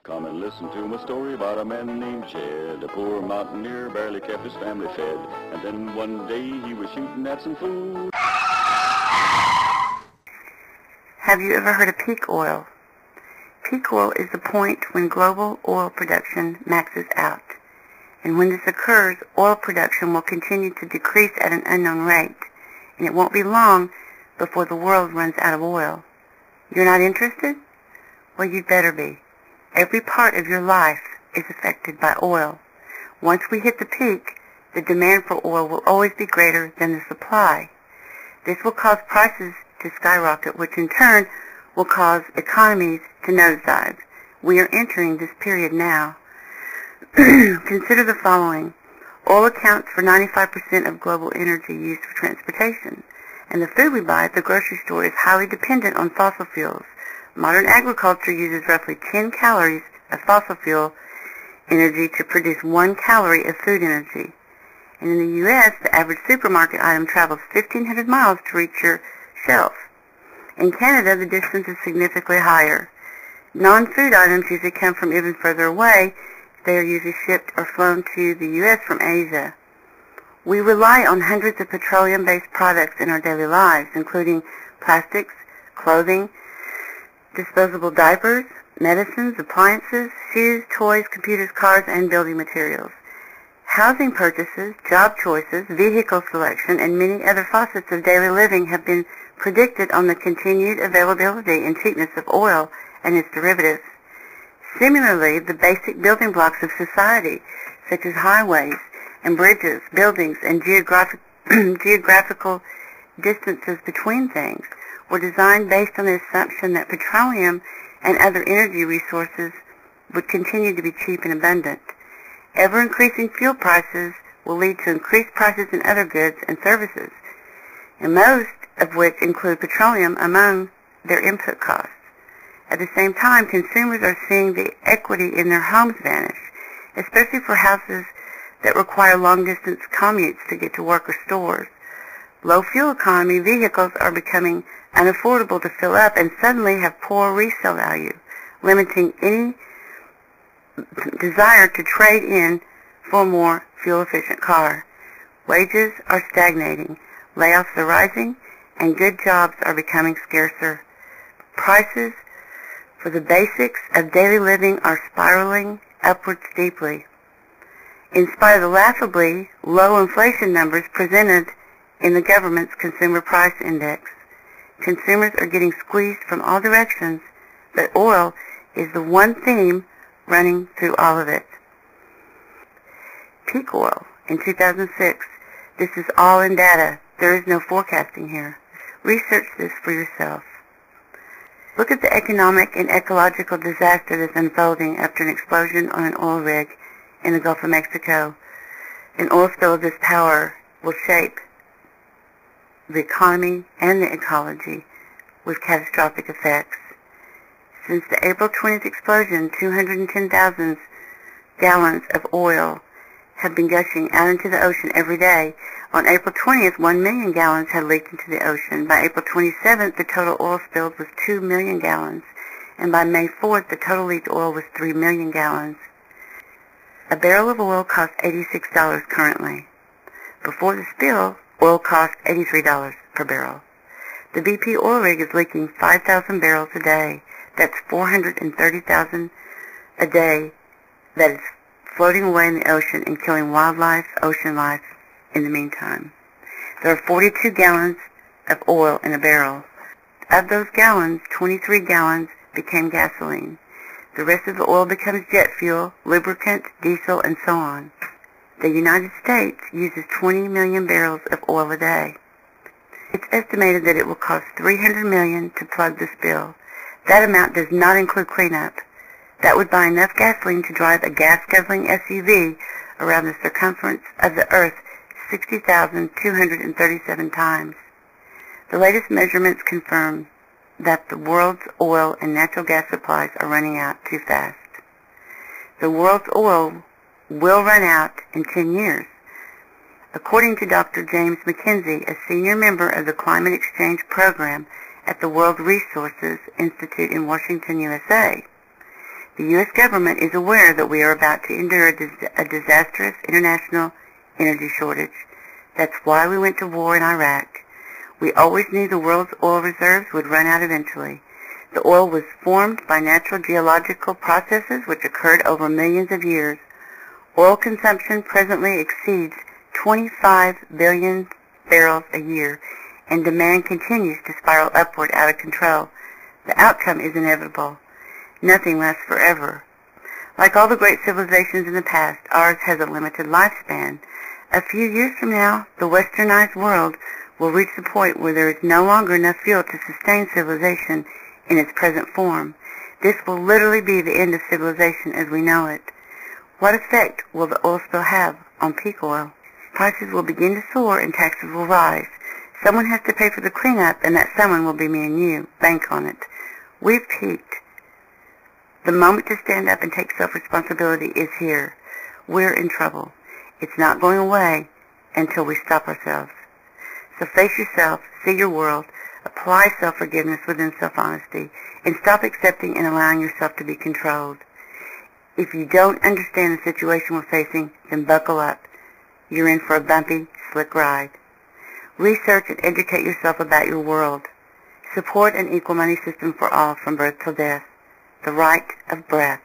Come and listen to my story about a man named Jed. A poor mountaineer barely kept his family fed. And then one day he was shooting at some food. Have you ever heard of peak oil? Peak oil is the point when global oil production maxes out. And when this occurs, oil production will continue to decrease at an unknown rate. And it won't be long before the world runs out of oil. You're not interested? Well, you'd better be. Every part of your life is affected by oil. Once we hit the peak, the demand for oil will always be greater than the supply. This will cause prices to skyrocket, which in turn will cause economies to nosedive. We are entering this period now. Consider the following. Oil accounts for 95% of global energy used for transportation, and the food we buy at the grocery store is highly dependent on fossil fuels. Modern agriculture uses roughly 10 calories of fossil fuel energy to produce 1 calorie of food energy. And in the U.S., the average supermarket item travels 1,500 miles to reach your shelf. In Canada, the distance is significantly higher. Non-food items usually come from even further away. They are usually shipped or flown to the U.S. from Asia. We rely on hundreds of petroleum-based products in our daily lives, including plastics, clothing, disposable diapers, medicines, appliances, shoes, toys, computers, cars, and building materials. Housing purchases, job choices, vehicle selection, and many other facets of daily living have been predicted on the continued availability and cheapness of oil and its derivatives. Similarly, the basic building blocks of society, such as highways and bridges, buildings, and geographical distances between things, were designed based on the assumption that petroleum and other energy resources would continue to be cheap and abundant. Ever-increasing fuel prices will lead to increased prices in other goods and services, and most of which include petroleum among their input costs. At the same time, consumers are seeing the equity in their homes vanish, especially for houses that require long-distance commutes to get to work or stores. Low fuel economy vehicles are becoming unaffordable to fill up and suddenly have poor resale value, limiting any desire to trade in for a more fuel-efficient car. Wages are stagnating, layoffs are rising, and good jobs are becoming scarcer. Prices for the basics of daily living are spiraling upward steeply. In spite of the laughably low inflation numbers presented in the government's Consumer Price Index, consumers are getting squeezed from all directions, but oil is the one theme running through all of it. Peak oil in 2006. This is all in data. There is no forecasting here. Research this for yourself. Look at the economic and ecological disaster that's unfolding after an explosion on an oil rig in the Gulf of Mexico. An oil spill of this power will shape the economy and the ecology with catastrophic effects. Since the April 20th explosion, 210,000 gallons of oil have been gushing out into the ocean every day. On April 20th, 1 million gallons had leaked into the ocean. By April 27th, the total oil spilled was 2 million gallons. And by May 4th, the total leaked oil was 3 million gallons. A barrel of oil costs $86 currently. Before the spill, oil cost $83 per barrel. The BP oil rig is leaking 5,000 barrels a day. That's 430,000 a day that is floating away in the ocean and killing wildlife, ocean life in the meantime. There are 42 gallons of oil in a barrel. Of those gallons, 23 gallons became gasoline. The rest of the oil becomes jet fuel, lubricant, diesel, and so on. The United States uses 20 million barrels of oil a day. It's estimated that it will cost $300 million to plug the spill. That amount does not include cleanup. That would buy enough gasoline to drive a gas-guzzling SUV around the circumference of the Earth 60,237 times. The latest measurements confirm that the world's oil and natural gas supplies are running out too fast. The world's oil will run out in 10 years. According to Dr. James McKenzie, a senior member of the Climate Exchange Program at the World Resources Institute in Washington, USA, The U.S. government is aware that we are about to endure a disastrous international energy shortage. That's why we went to war in Iraq. We always knew the world's oil reserves would run out eventually. The oil was formed by natural geological processes which occurred over millions of years. Oil consumption presently exceeds 25 billion barrels a year, and demand continues to spiral upward out of control. The outcome is inevitable. Nothing lasts forever. Like all the great civilizations in the past, ours has a limited lifespan. A few years from now, the westernized world will reach the point where there is no longer enough fuel to sustain civilization in its present form. This will literally be the end of civilization as we know it. What effect will the oil spill have on peak oil? Prices will begin to soar and taxes will rise. Someone has to pay for the cleanup, and that someone will be me and you. Bank on it. We've peaked. The moment to stand up and take self-responsibility is here. We're in trouble. It's not going away until we stop ourselves. So face yourself, see your world, apply self-forgiveness within self-honesty, and stop accepting and allowing yourself to be controlled. If you don't understand the situation we're facing, then buckle up. You're in for a bumpy, slick ride. Research and educate yourself about your world. Support an equal money system for all from birth till death. The right of breath.